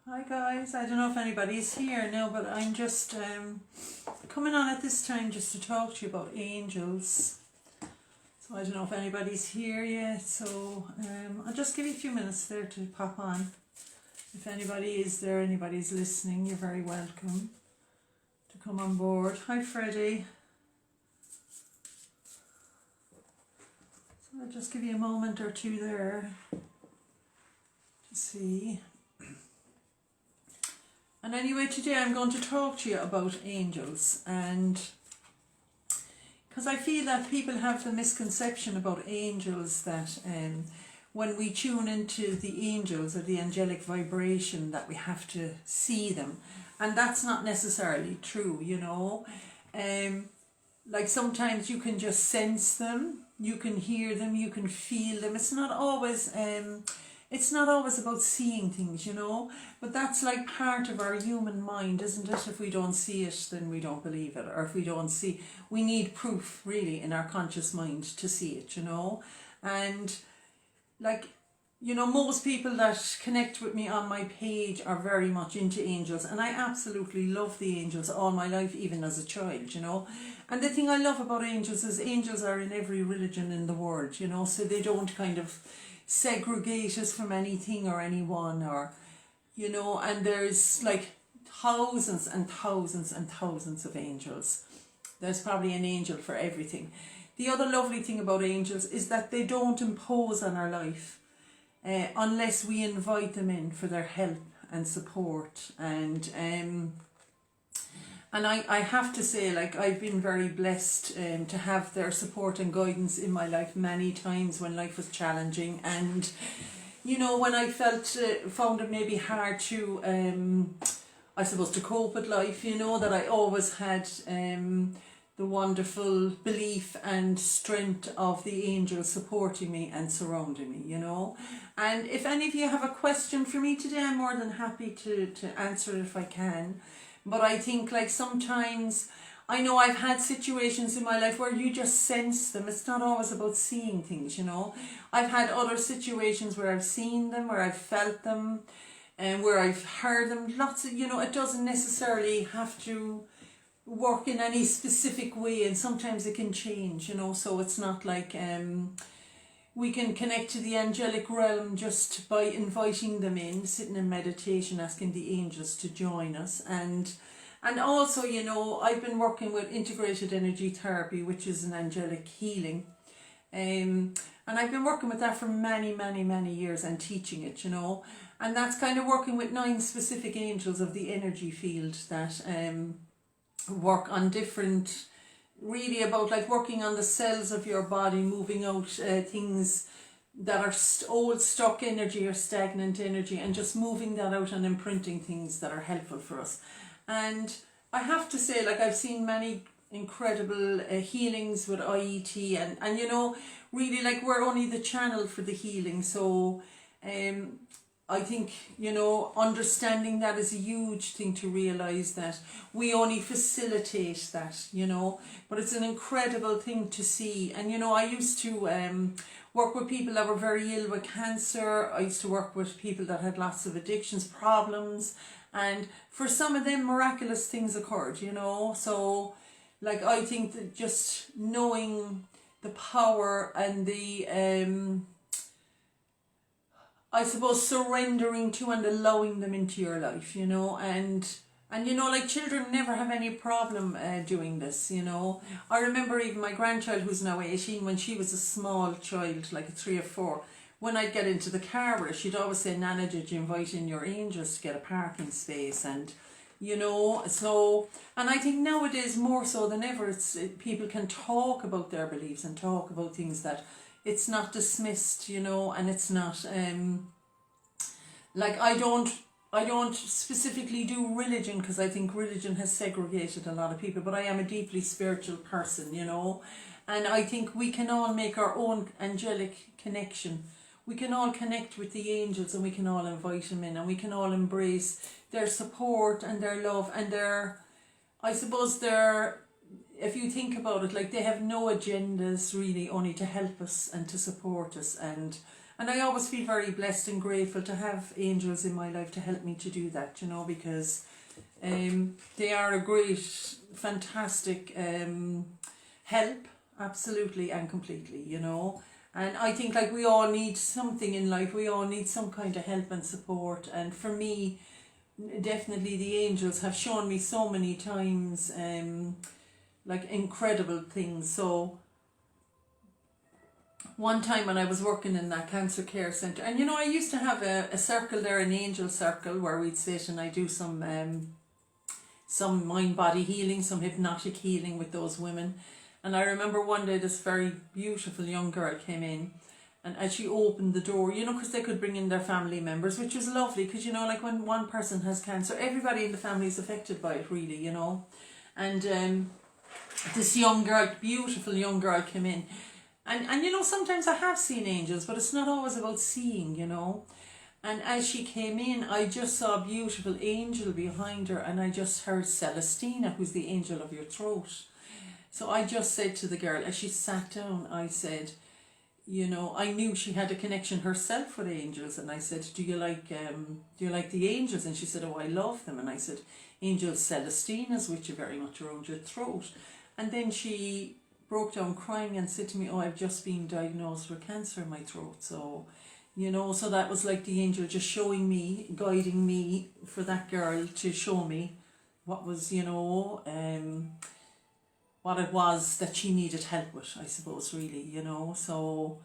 Hi guys, I don't know if anybody's here now, but I'm just coming on at this time just to talk to you about angels. So I don't know if anybody's here yet, so I'll just give you a few minutes there to pop on. If anybody is there, anybody's listening, you're very welcome to come on board. Hi Freddie. So I'll just give you a moment or two there to see. And anyway, today I'm going to talk to you about angels, and because I feel that people have the misconception about angels that when we tune into the angels or the angelic vibration that we have to see them, and that's not necessarily true, you know. Like sometimes you can just sense them, you can hear them, you can feel them. It's not always about seeing things, you know, but that's like part of our human mind, isn't it? If we don't see it, then we don't believe it, or if we don't see, we need proof really in our conscious mind to see it, you know. And like, you know, most people that connect with me on my page are very much into angels, and I absolutely love the angels all my life, even as a child, you know. And the thing I love about angels is angels are in every religion in the world, you know, so they don't kind of segregate us from anything or anyone, or, you know, and there's like thousands and thousands and thousands of angels. There's probably an angel for everything. The other lovely thing about angels is that they don't impose on our life unless we invite them in for their help and support. And I have to say, like, I've been very blessed to have their support and guidance in my life many times when life was challenging, and, you know, when I found it maybe hard to, I suppose, to cope with life, you know, that I always had the wonderful belief and strength of the angels supporting me and surrounding me, you know. And if any of you have a question for me today, I'm more than happy to answer it if I can. But I think, like, sometimes, I know I've had situations in my life where you just sense them. It's not always about seeing things, you know. I've had other situations where I've seen them, where I've felt them, and where I've heard them. Lots of, you know, it doesn't necessarily have to work in any specific way, and sometimes it can change, you know. So it's not like we can connect to the angelic realm just by inviting them in, sitting in meditation, asking the angels to join us. And also, you know, I've been working with integrated energy therapy, which is an angelic healing. And I've been working with that for many, many, many years and teaching it, you know. And that's kind of working with 9 specific angels of the energy field that work on different, really about like working on the cells of your body, moving out things that are old stuck energy or stagnant energy, and just moving that out and imprinting things that are helpful for us. And I have to say, like, I've seen many incredible healings with IET, and you know, really, like, we're only the channel for the healing. So I think, you know, understanding that is a huge thing to realise, that we only facilitate that, you know, but it's an incredible thing to see. And, you know, I used to work with people that were very ill with cancer. I used to work with people that had lots of addictions, problems, and for some of them miraculous things occurred, you know. So, like, I think that just knowing the power and the I suppose surrendering to and allowing them into your life, you know, and you know, like, children never have any problem doing this, you know. I remember even my grandchild, who's now 18, when she was a small child, like a 3 or 4, when I'd get into the car with her, she'd always say, "Nana, did you invite in your angels to get a parking space?" And, you know, so, and I think nowadays more so than ever, people can talk about their beliefs and talk about things, that it's not dismissed, you know, and it's not like, I don't specifically do religion, because I think religion has segregated a lot of people, but I am a deeply spiritual person, you know, and I think we can all make our own angelic connection. We can all connect with the angels, and we can all invite them in, and we can all embrace their support and their love and their, I suppose, their, if you think about it, like, they have no agendas really, only to help us and to support us, and And I always feel very blessed and grateful to have angels in my life to help me to do that, you know, because they are a great, fantastic help, absolutely and completely, you know. And I think like we all need something in life, we all need some kind of help and support. And for me, definitely the angels have shown me so many times like incredible things. So one time when I was working in that cancer care centre, and you know, I used to have a circle there, an angel circle, where we'd sit and I do some mind body healing, some hypnotic healing with those women. And I remember one day this very beautiful young girl came in, and as she opened the door, you know, because they could bring in their family members, which was lovely, because you know, like when one person has cancer, everybody in the family is affected by it, really, you know. And this young girl, beautiful young girl, came in, and you know, sometimes I have seen angels, but it's not always about seeing, you know. And as she came in, I just saw a beautiful angel behind her, and I just heard Celestina, who's the angel of your throat. So I just said to the girl, as she sat down, I said, you know, I knew she had a connection herself with angels, and I said, do you like the angels? And she said, oh, I love them. And I said, Angel Celestina's with you very much around your throat. And then she broke down crying and said to me, oh, I've just been diagnosed with cancer in my throat. So, you know, so that was like the angel just showing me, guiding me for that girl to show me what was, you know, what it was that she needed help with, I suppose, really, you know. So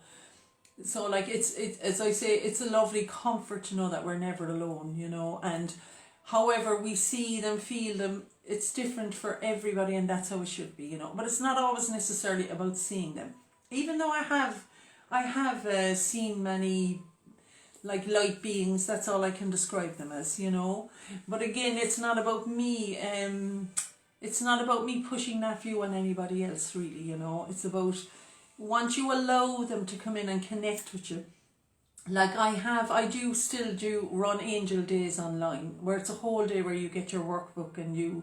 like it's as I say, it's a lovely comfort to know that we're never alone, you know. And however we see them, feel them, it's different for everybody, and that's how it should be, you know. But it's not always necessarily about seeing them, even though I have seen many like light beings. That's all I can describe them as, you know. But again, it's not about me. It's not about me pushing that view on anybody else, really, you know. It's about once you allow them to come in and connect with you. Like I do still do run angel days online, where it's a whole day where you get your workbook and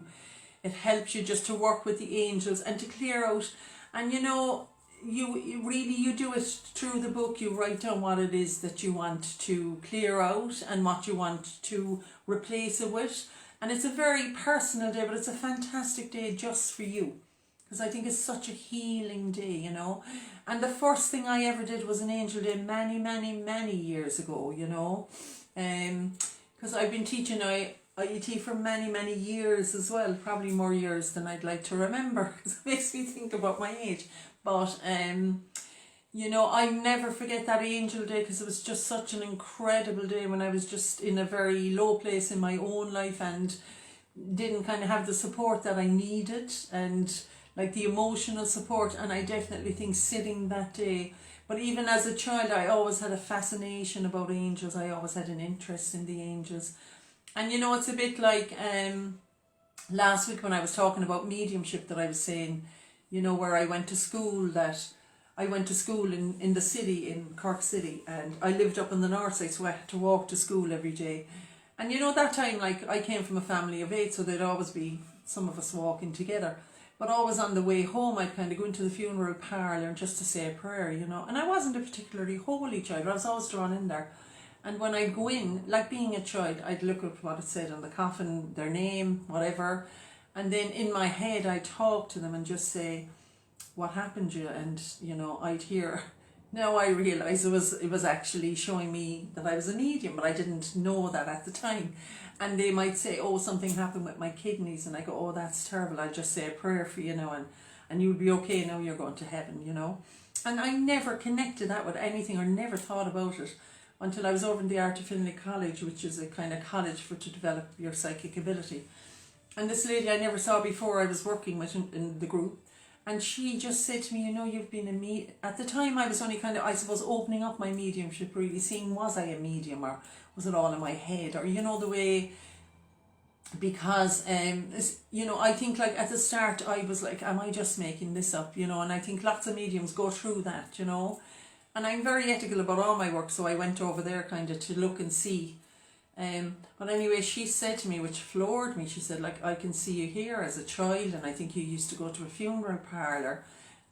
it helps you just to work with the angels and to clear out. And you know, you do it through the book. You write down what it is that you want to clear out and what you want to replace it with. And it's a very personal day, but it's a fantastic day just for you, because I think it's such a healing day, you know. And the first thing I ever did was an angel day many, many, many years ago, you know. Because I've been teaching IET for many, many years as well, probably more years than I'd like to remember, because it makes me think about my age. But you know, I never forget that angel day, because it was just such an incredible day when I was just in a very low place in my own life and didn't kind of have the support that I needed, and like the emotional support. And I definitely think sitting that day, but even as a child, I always had a fascination about angels. I always had an interest in the angels. And you know, it's a bit like last week when I was talking about mediumship, that I was saying, you know, where I went to school, that I went to school in the city, in Cork City, and I lived up in the north side, so I had to walk to school every day. And you know, that time, like, I came from a family of 8, so there'd always be some of us walking together. But always on the way home, I'd kind of go into the funeral parlour just to say a prayer, you know. And I wasn't a particularly holy child, but I was always drawn in there. And when I'd go in, like being a child, I'd look at what it said on the coffin, their name, whatever. And then in my head, I'd talk to them and just say, what happened to you? And you know, I'd hear. Now I realise it was actually showing me that I was a medium, but I didn't know that at the time. And they might say, oh, something happened with my kidneys, and I go, oh, that's terrible. I'll just say a prayer for you now, and you'll be okay now. You're going to heaven, you know. And I never connected that with anything, or never thought about it until I was over in the Art of Finlay College, which is a kind of college to develop your psychic ability. And this lady I never saw before, I was working with in the group. And she just said to me, you know, you've been a at the time I was only kind of, I suppose, opening up my mediumship, really seeing, was I a medium, or was it all in my head, or you know, the way, because you know, I think like at the start I was like, am I just making this up, you know. And I think lots of mediums go through that, you know. And I'm very ethical about all my work, so I went over there kind of to look and see. But anyway, she said to me, which floored me, she said, like, I can see you here as a child, and I think you used to go to a funeral parlour,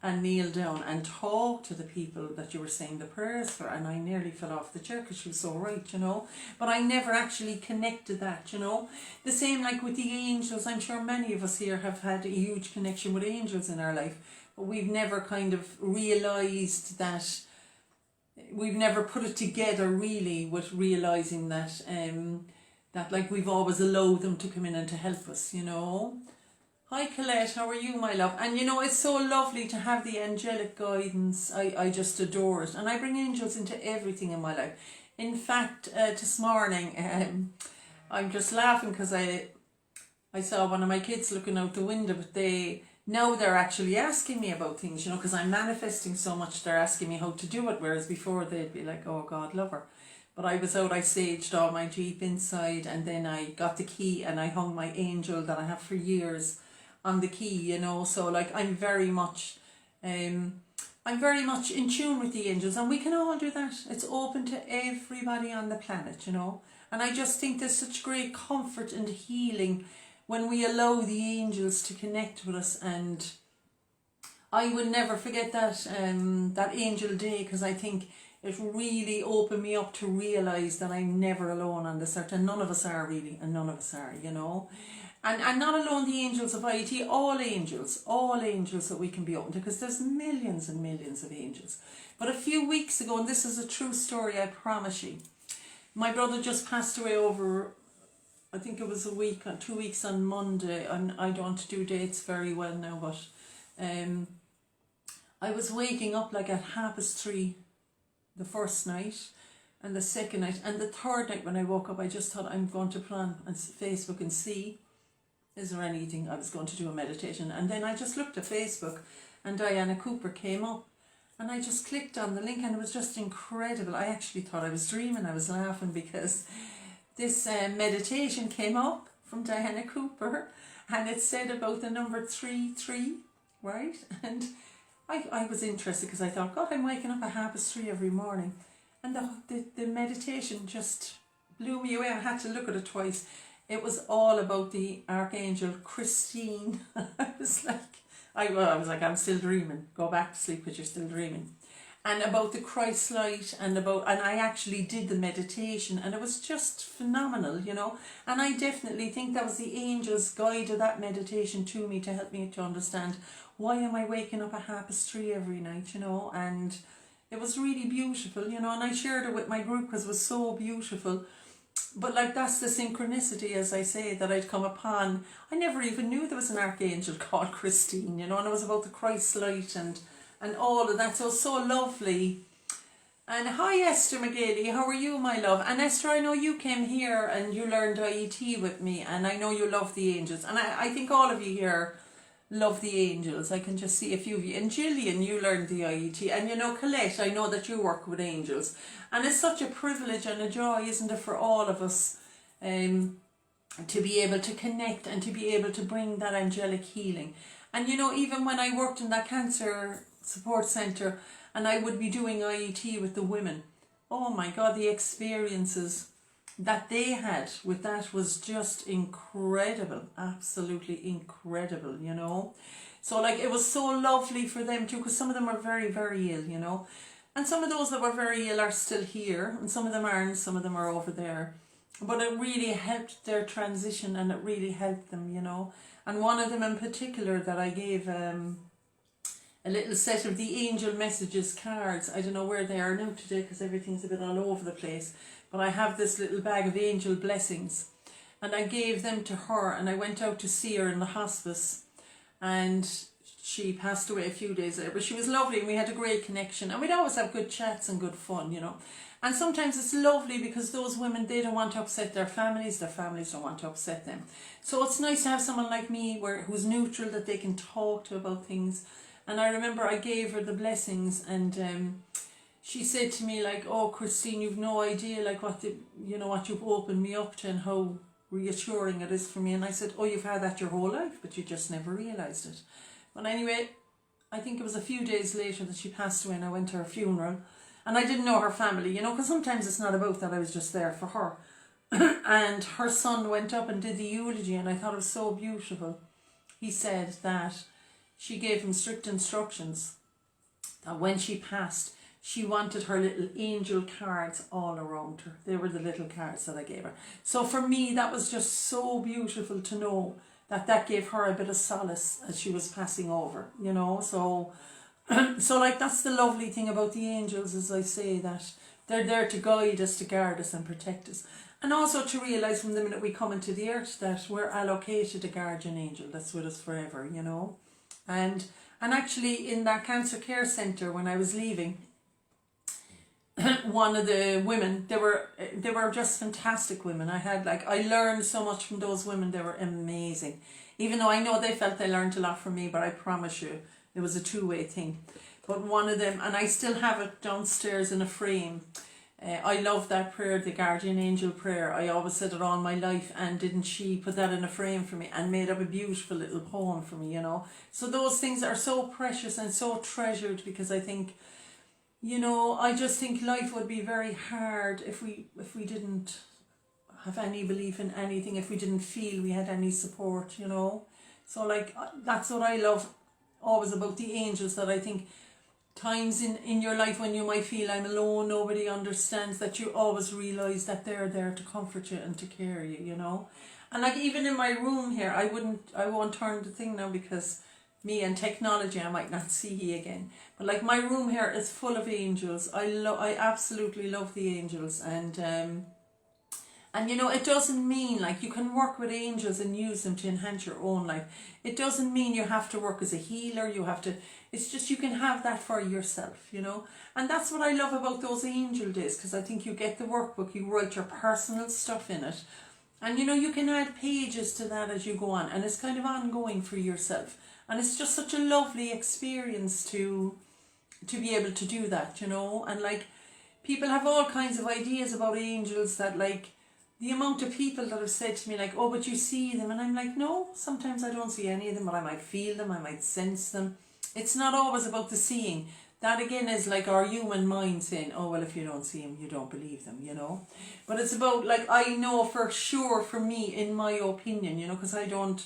and kneel down and talk to the people that you were saying the prayers for. And I nearly fell off the chair because she was so right, you know. But I never actually connected that, you know. The same like with the angels. I'm sure many of us here have had a huge connection with angels in our life, but we've never kind of realised that, we've never put it together really with realising that that like we've always allowed them to come in and to help us, you know. Hi Colette, how are you, my love? And you know, it's so lovely to have the angelic guidance. I just adore it. And I bring angels into everything in my life. In fact, this morning, I'm just laughing because I saw one of my kids looking out the window, but now they're actually asking me about things, you know, because I'm manifesting so much, they're asking me how to do it, whereas before they'd be like, oh God, love her. But I was out, I staged all my Jeep inside, and then I got the key and I hung my angel that I have for years on the key, you know. So like I'm very much in tune with the angels, and we can all do that. It's open to everybody on the planet, you know. And I just think there's such great comfort and healing when we allow the angels to connect with us. And I will never forget that that angel day, because I think it really opened me up to realise that I'm never alone on this earth, and none of us are really, and none of us are, you know. And not alone the angels of IET, all angels that we can be open to, because there's millions and millions of angels. But a few weeks ago, and this is a true story, I promise you, my brother just passed away over, I think it was 2 weeks on Monday. I don't do dates very well now, but I was waking up like at 3:30 the first night, and the second night, and the third night when I woke up, I just thought I'm going to put on Facebook and see, is there anything. I was going to do a meditation, and then I just looked at Facebook and Diana Cooper came up, and I just clicked on the link, and it was just incredible. I actually thought I was dreaming. I was laughing because this meditation came up from Diana Cooper, and it said about the number 33, right? And I was interested because I thought, God, I'm waking up at 3:30 every morning, and the meditation just blew me away. I had to look at it twice. It was all about the Archangel Christine. I was like, I'm still dreaming. Go back to sleep because you're still dreaming. And about the Christ light, and I actually did the meditation, and it was just phenomenal, you know. And I definitely think that was the angels guided that meditation to me to help me to understand, why am I waking up at 3:30 every night, you know. And it was really beautiful, you know, and I shared it with my group because it was so beautiful. But like, that's the synchronicity, as I say, that I'd come upon. I never even knew there was an archangel called Christine, you know, and it was about the Christ light and all of that. So it's so lovely. And hi Esther McGeady, how are you, my love? And Esther, I know you came here and you learned IET with me, and I know you love the angels, and I think all of you here love the angels. I can just see a few of you. And Gillian, you learned the IET. And you know, Colette, I know that you work with angels. And it's such a privilege and a joy, isn't it, for all of us to be able to connect and to be able to bring that angelic healing. And you know, even when I worked in that cancer support centre and I would be doing IET with the women, oh my God, the experiences that they had with that was just incredible, absolutely incredible, you know. So like, it was so lovely for them too, because some of them are very, very ill, you know, and some of those that were very ill are still here, and some of them aren't, some of them are over there. But it really helped their transition, and it really helped them, you know. And one of them in particular that I gave a little set of the angel messages cards. I don't know where they are now today because everything's a bit all over the place. But I have this little bag of angel blessings, and I gave them to her, and I went out to see her in the hospice, and she passed away a few days later. But she was lovely, and we had a great connection, and we'd always have good chats and good fun, you know. And sometimes it's lovely because those women, they don't want to upset their families don't want to upset them. So it's nice to have someone like me who's neutral, that they can talk to about things. And I remember I gave her the blessings, and she said to me like, oh Christine, you've no idea like what you've opened me up to and how reassuring it is for me. And I said, oh, you've had that your whole life, but you just never realised it. But anyway, I think it was a few days later that she passed away, and I went to her funeral, and I didn't know her family, you know, because sometimes it's not about that, I was just there for her. And her son went up and did the eulogy, and I thought it was so beautiful. He said that she gave him strict instructions that when she passed, she wanted her little angel cards all around her. They were the little cards that I gave her. So for me, that was just so beautiful to know that that gave her a bit of solace as she was passing over, you know. So, so like, that's the lovely thing about the angels, as I say, that they're there to guide us, to guard us and protect us. And also to realise from the minute we come into the earth that we're allocated a guardian angel that's with us forever, you know. And actually in that cancer care centre, when I was leaving, one of the women, they were just fantastic women. I learned so much from those women. They were amazing. Even though I know they felt they learned a lot from me, but I promise you, it was a two-way thing. But one of them, and I still have it downstairs in a frame. I love that prayer, the guardian angel prayer. I always said it all my life, and didn't she put that in a frame for me and made up a beautiful little poem for me, you know. So those things are so precious and so treasured, because I think, you know, I just think life would be very hard if we didn't have any belief in anything, if we didn't feel we had any support, you know. So like, that's what I love always about the angels, that I think times in your life when you might feel I'm alone, nobody understands, that you always realise that they're there to comfort you and to care you, you know. And like, even in my room here, I won't turn the thing now because me and technology, I might not see you again. But like, my room here is full of angels. I absolutely love the angels, and you know, it doesn't mean like you can work with angels and use them to enhance your own life. It doesn't mean you have to work as a healer. It's just, you can have that for yourself, you know. And that's what I love about those angel days, because I think you get the workbook, you write your personal stuff in it, and you know, you can add pages to that as you go on, and it's kind of ongoing for yourself. And it's just such a lovely experience to be able to do that, you know. And like, people have all kinds of ideas about angels, that like, the amount of people that have said to me like, oh, but you see them. And I'm like, no, sometimes I don't see any of them, but I might feel them, I might sense them. It's not always about the seeing. That again is like our human mind saying, oh, well, if you don't see them, you don't believe them, you know. But it's about like, I know for sure, for me, in my opinion, you know, because I don't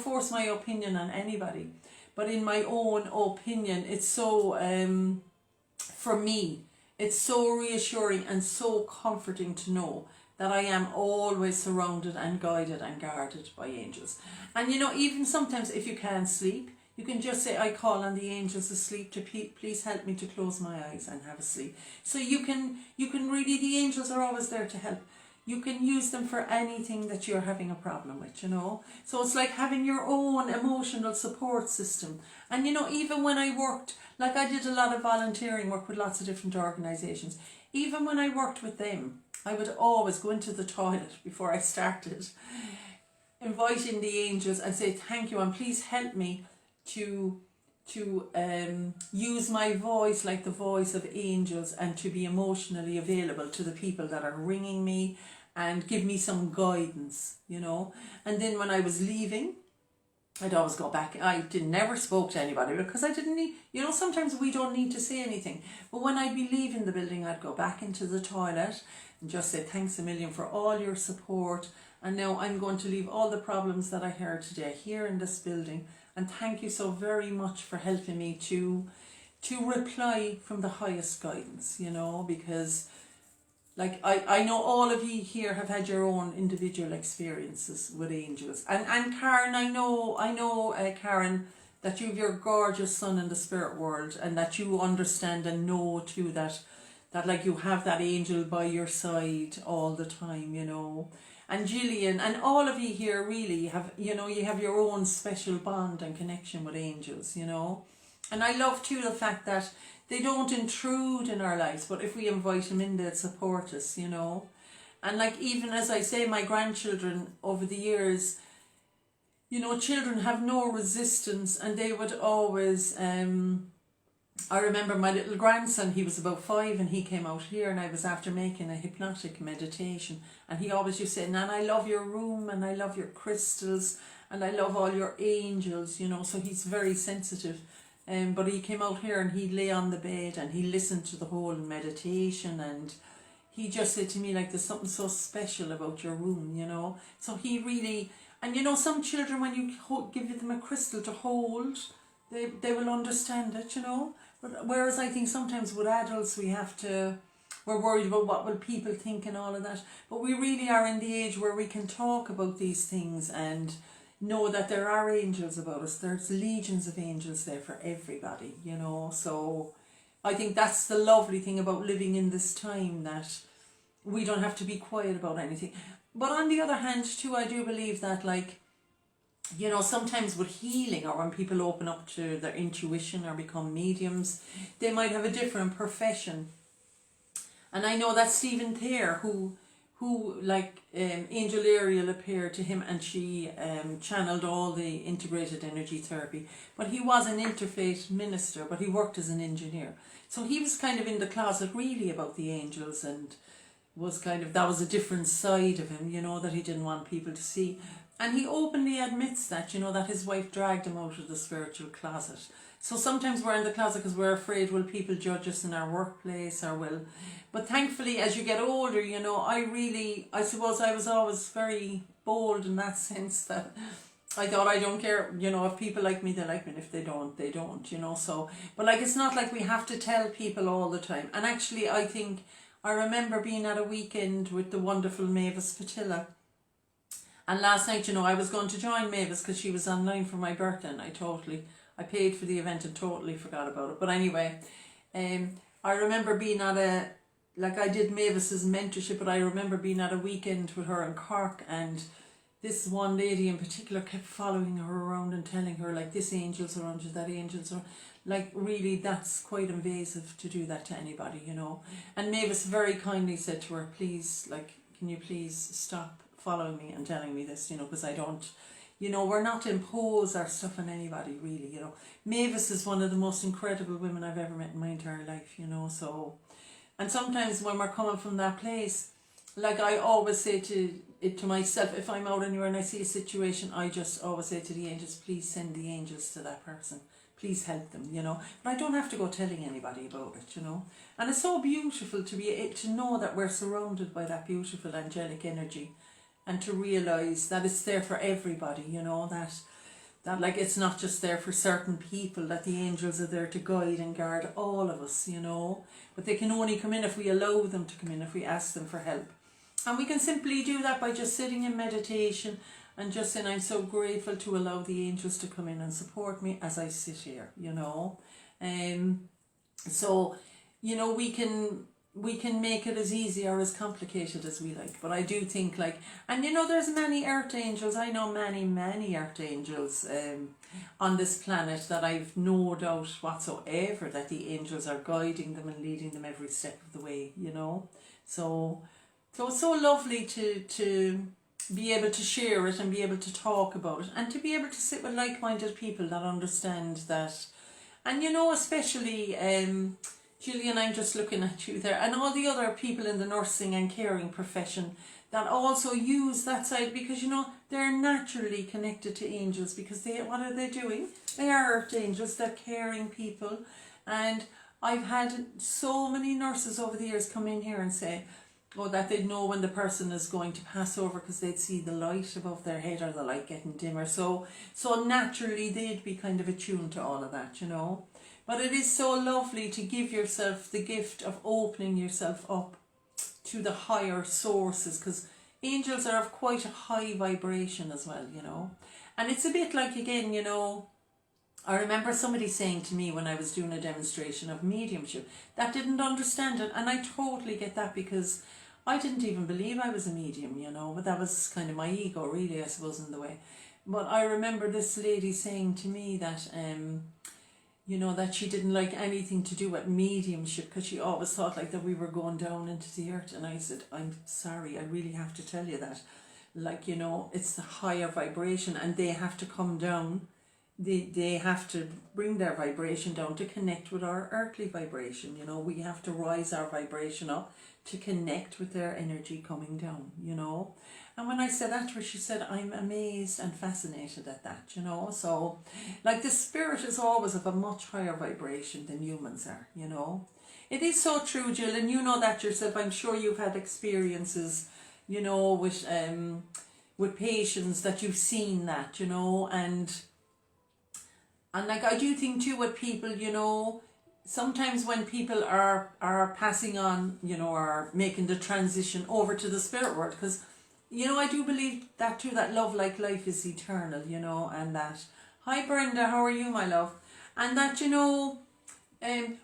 force my opinion on anybody. But in my own opinion, it's so, for me, it's so reassuring and so comforting to know that I am always surrounded and guided and guarded by angels. And you know, even sometimes if you can't sleep, you can just say, I call on the angels asleep to please help me to close my eyes and have a sleep. So you can really, the angels are always there to help. You can use them for anything that you're having a problem with, you know. So it's like having your own emotional support system. And you know, even when I worked, like I did a lot of volunteering work with lots of different organisations, even when I worked with them, I would always go into the toilet before I started, inviting the angels and say, thank you, and please help me to use my voice like the voice of angels, and to be emotionally available to the people that are ringing me, and give me some guidance, you know. And then when I was leaving, I'd always go back. I never spoke to anybody, because I didn't need, you know, sometimes we don't need to say anything. But when I'd be leaving the building, I'd go back into the toilet and just say, thanks a million for all your support. And now I'm going to leave all the problems that I heard today here in this building. And thank you so very much for helping me to reply from the highest guidance, you know, because like I know all of you here have had your own individual experiences with angels. And Karen, I know Karen, that you have your gorgeous son in the spirit world, and that you understand and know too that like you have that angel by your side all the time, you know. And Gillian and all of you here really have, you know, you have your own special bond and connection with angels, you know. And I love too the fact that they don't intrude in our lives, but if we invite them in, they'll support us, you know. And like, even as I say, my grandchildren over the years, you know, children have no resistance, and they would always, I remember my little grandson, he was about 5 and he came out here, and I was after making a hypnotic meditation, and he always used to say, Nan, I love your room, and I love your crystals, and I love all your angels, you know. So he's very sensitive. But he came out here and he'd lay on the bed and he listened to the whole meditation, and he just said to me, like, there's something so special about your room, you know. So he really, and you know, some children, when you give them a crystal to hold, they will understand it, you know. But whereas I think sometimes with adults we're worried about what will people think and all of that. But we really are in the age where we can talk about these things and know that there are angels about us. There's legions of angels there for everybody, you know. So I think that's the lovely thing about living in this time, that we don't have to be quiet about anything. But on the other hand too, I do believe that, like, you know, sometimes with healing, or when people open up to their intuition or become mediums, they might have a different profession. And I know that Stephen Thayer, who Angel Ariel appeared to him, and she channeled all the integrated energy therapy. But he was an interfaith minister, but he worked as an engineer. So he was kind of in the closet really about the angels, and was kind of, that was a different side of him, you know, that he didn't want people to see. And he openly admits that, you know, that his wife dragged him out of the spiritual closet. So sometimes we're in the closet because we're afraid, will people judge us in our workplace, or will... But thankfully, as you get older, you know, I suppose I was always very bold in that sense, that I thought, I don't care, you know, if people like me, they like me, and if they don't, they don't, you know. So, but like, it's not like we have to tell people all the time. And actually, I think, I remember being at a weekend with the wonderful Mavis Patilla. And last night, you know, I was going to join Mavis because she was online for my birthday, and I paid for the event and totally forgot about it. But anyway, I remember being at I did Mavis's mentorship, but I remember being at a weekend with her in Cork, and this one lady in particular kept following her around and telling her, like, this angel's around you, that angel's around. Like, really, that's quite invasive to do that to anybody, you know. And Mavis very kindly said to her, please, like, can you please stop following me and telling me this, you know, because I don't, you know, we're not to impose our stuff on anybody, really, you know. Mavis is one of the most incredible women I've ever met in my entire life, you know. So, and sometimes when we're coming from that place, like, I always say to myself, if I'm out anywhere and I see a situation, I just always say to the angels, please send the angels to that person. Please help them, you know. But I don't have to go telling anybody about it, you know. And it's so beautiful to know that we're surrounded by that beautiful angelic energy, and to realise that it's there for everybody, you know, that like, it's not just there for certain people, that the angels are there to guide and guard all of us, you know. But they can only come in if we allow them to come in, if we ask them for help. And we can simply do that by just sitting in meditation and just saying, I'm so grateful to allow the angels to come in and support me as I sit here, you know. So, you know, we can make it as easy or as complicated as we like. But I do think, like, and you know, there's many earth angels. I know many earth angels on this planet, that I've no doubt whatsoever that the angels are guiding them and leading them every step of the way, you know. So it's so lovely to be able to share it and be able to talk about it, and to be able to sit with like-minded people that understand that. And you know, especially Gillian, I'm just looking at you there, and all the other people in the nursing and caring profession that also use that side, because you know, they're naturally connected to angels, because what are they doing? They are earth angels, they're caring people. And I've had so many nurses over the years come in here and say, oh, that they'd know when the person is going to pass over, because they'd see the light above their head, or the light getting dimmer. So naturally they'd be kind of attuned to all of that, you know. But it is so lovely to give yourself the gift of opening yourself up to the higher sources, because angels are of quite a high vibration as well, you know. And it's a bit like, again, you know, I remember somebody saying to me when I was doing a demonstration of mediumship that didn't understand it, and I totally get that, because I didn't even believe I was a medium, you know, but that was kind of my ego, really, I suppose, in the way. But I remember this lady saying to me that you know, that she didn't like anything to do with mediumship, because she always thought like that we were going down into the earth. And I said, I'm sorry, I really have to tell you that, like, you know, it's the higher vibration, and they have to come down. They have to bring their vibration down to connect with our earthly vibration, you know. We have to rise our vibration up to connect with their energy coming down, you know. And when I said that to her, she said, I'm amazed and fascinated at that, you know. So, like, the spirit is always of a much higher vibration than humans are, you know. It is so true, Jill, and you know that yourself. I'm sure you've had experiences, you know, with patients that you've seen that, you know. And And like I do think too with people, sometimes when people are passing on, or making the transition over to the spirit world, because I do believe that too, that love like life is eternal, and that, hi Brenda, how are you, my love? And that,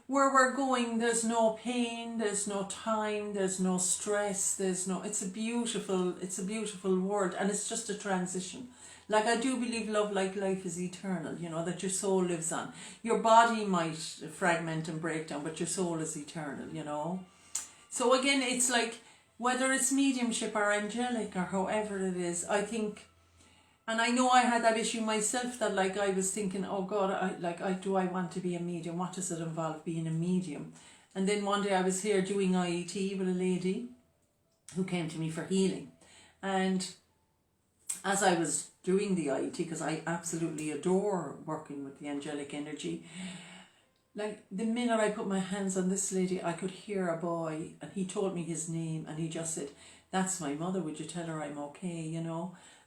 where we're going, there's no pain, there's no time, there's no stress, it's a beautiful world, and it's just a transition. Like I do believe love like life is eternal, that your soul lives on. Your body might fragment and break down, but your soul is eternal. So again, it's like, whether it's mediumship or angelic or however it is, I think, and I know I had that issue myself, that like I was thinking, oh God, do I want to be a medium? What does it involve being a medium? And then one day I was here doing IET with a lady who came to me for healing. And as I was doing the IET, because I absolutely adore working with the angelic energy, like the minute I put my hands on this lady, I could hear a boy, and he told me his name, and he just said, that's my mother, would you tell her I'm okay,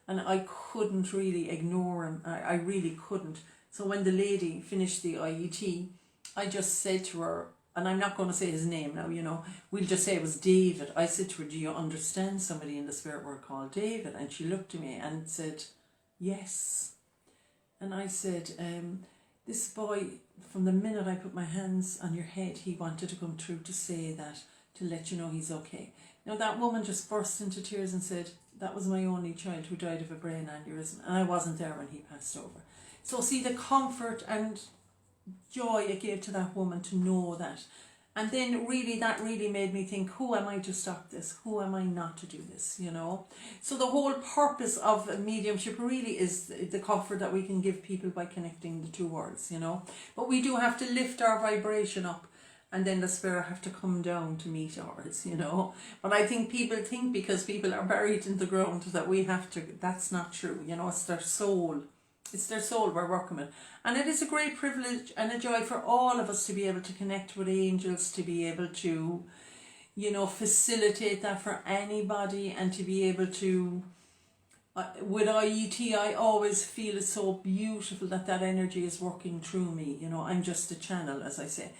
And I couldn't really ignore him. I really couldn't. So when the lady finished the IET, I just said to her, and I'm not going to say his name now, we'll just say it was David. I said to her, do you understand somebody in the spirit world called David? And she looked at me and said, yes. And I said, this boy, from the minute I put my hands on your head, he wanted to come through to say that, to let you know he's okay. Now that woman just burst into tears and said, that was my only child who died of a brain aneurysm, and I wasn't there when he passed over. So see the comfort and joy it gave to that woman to know that. And then that really made me think, who am I to stop this? Who am I not to do this, So the whole purpose of mediumship really is the comfort that we can give people by connecting the two worlds, But we do have to lift our vibration up, and then the spirit have to come down to meet ours, But I think people think because people are buried in the ground that we have to, that's not true, it's their soul. It's their soul we're working with. And it is a great privilege and a joy for all of us to be able to connect with angels, to be able to, facilitate that for anybody, and to be able to, with IET, I always feel it's so beautiful that energy is working through me. I'm just a channel, as I say.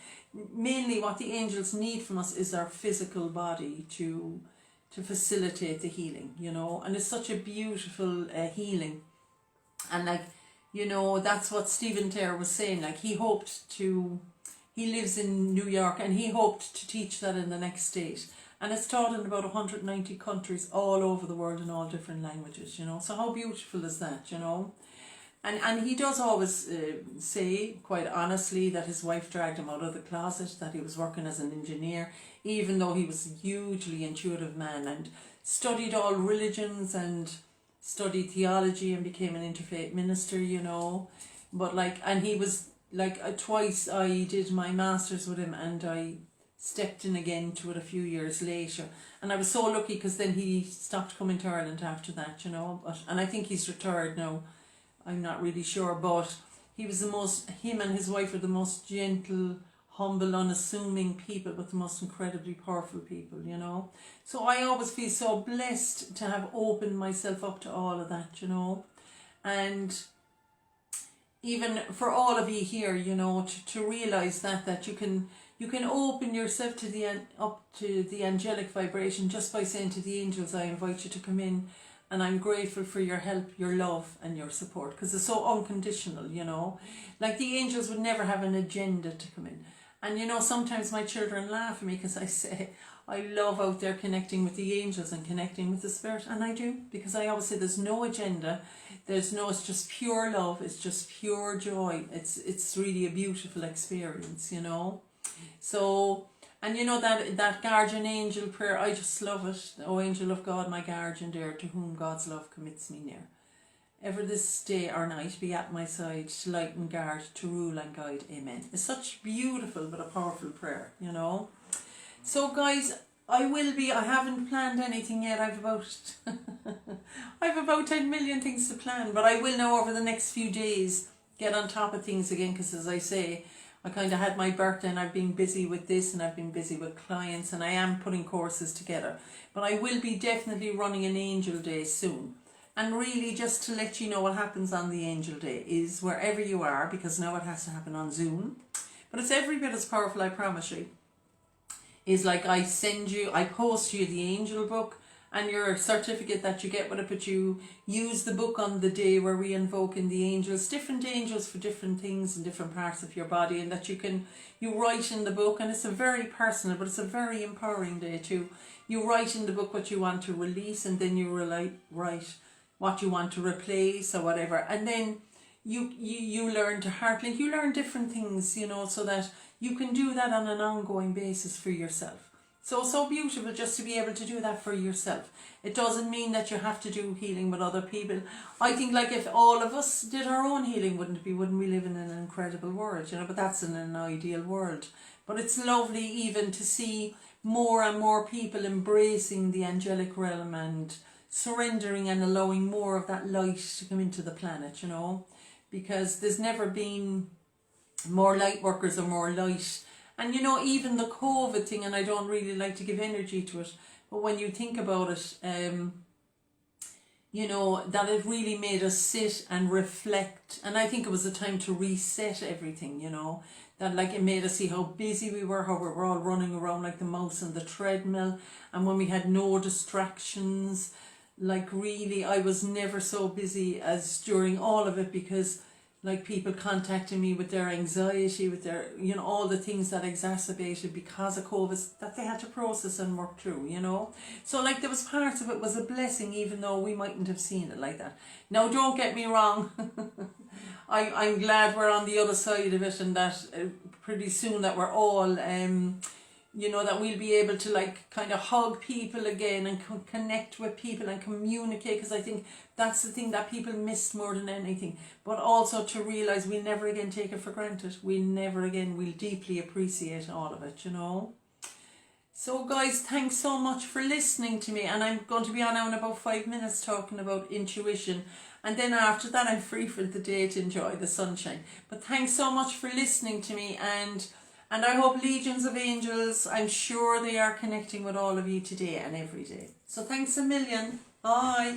Mainly what the angels need from us is our physical body to facilitate the healing, and it's such a beautiful healing. And that's what Stephen Taylor was saying, like he lives in New York, and he hoped to teach that in the next state. And it's taught in about 190 countries all over the world in all different languages, So how beautiful is that, And he does always say, quite honestly, that his wife dragged him out of the closet, that he was working as an engineer, even though he was a hugely intuitive man and studied all religions and studied theology and became an interfaith minister, But and he was twice I did my master's with him, and I stepped in again to it a few years later. And I was so lucky because then he stopped coming to Ireland after that, and I think he's retired now. I'm not really sure, but him and his wife are the most gentle, humble, unassuming people, but the most incredibly powerful people, So I always feel so blessed to have opened myself up to all of that, And even for all of you here, to realise that you can open yourself up to the angelic vibration just by saying to the angels, I invite you to come in. And I'm grateful for your help, your love and your support, because it's so unconditional, Like the angels would never have an agenda to come in. And sometimes my children laugh at me because I say I love out there connecting with the angels and connecting with the spirit. And I do, because I always say there's no agenda. It's just pure love. It's just pure joy. It's really a beautiful experience, So... And that guardian angel prayer, I just love it. O angel of God, my guardian dear, to whom God's love commits me near. Ever this day or night be at my side, to light and guard, to rule and guide. Amen. It's such beautiful but a powerful prayer, So guys, I haven't planned anything yet. I've about 10 million things to plan, but I will now over the next few days get on top of things again, because as I say, I kind of had my birthday and I've been busy with this and I've been busy with clients, and I am putting courses together. But I will be definitely running an angel day soon. And really just to let you know what happens on the Angel Day is wherever you are, because now it has to happen on Zoom, but it's every bit as powerful, I promise you, is like I post you the angel book and your certificate that you get with it, but you use the book on the day where we invoke in the angels, different angels for different things in different parts of your body, and that you write in the book, and it's a very personal, but it's a very empowering day too. You write in the book what you want to release, and then you write what you want to replace or whatever, and then you learn to heart link, you learn different things, so that you can do that on an ongoing basis for yourself. So beautiful just to be able to do that for yourself. It doesn't mean that you have to do healing with other people. I think like if all of us did our own healing, wouldn't we live in an incredible world, but that's in an ideal world. But it's lovely even to see more and more people embracing the angelic realm and surrendering and allowing more of that light to come into the planet, because there's never been more light workers or more light. And even the COVID thing, and I don't really like to give energy to it, but when you think about it, that it really made us sit and reflect, and I think it was a time to reset everything, that like it made us see how busy we were, how we were all running around like the mouse on the treadmill, and when we had no distractions, like really I was never so busy as during all of it, because like people contacting me with their anxiety, with their, all the things that exacerbated because of COVID that they had to process and work through, So like there was parts of it was a blessing, even though we mightn't have seen it like that. Now don't get me wrong, I'm glad we're on the other side of it, and that pretty soon that we're all, that we'll be able to like kind of hug people again and connect with people and communicate, because I think that's the thing that people missed more than anything. But also to realise we'll never again take it for granted. We'll deeply appreciate all of it, So guys, thanks so much for listening to me, and I'm going to be on now in about 5 minutes talking about intuition, and then after that I'm free for the day to enjoy the sunshine. But thanks so much for listening to me, and I hope legions of angels, I'm sure they are connecting with all of you today and every day. So thanks a million. Bye.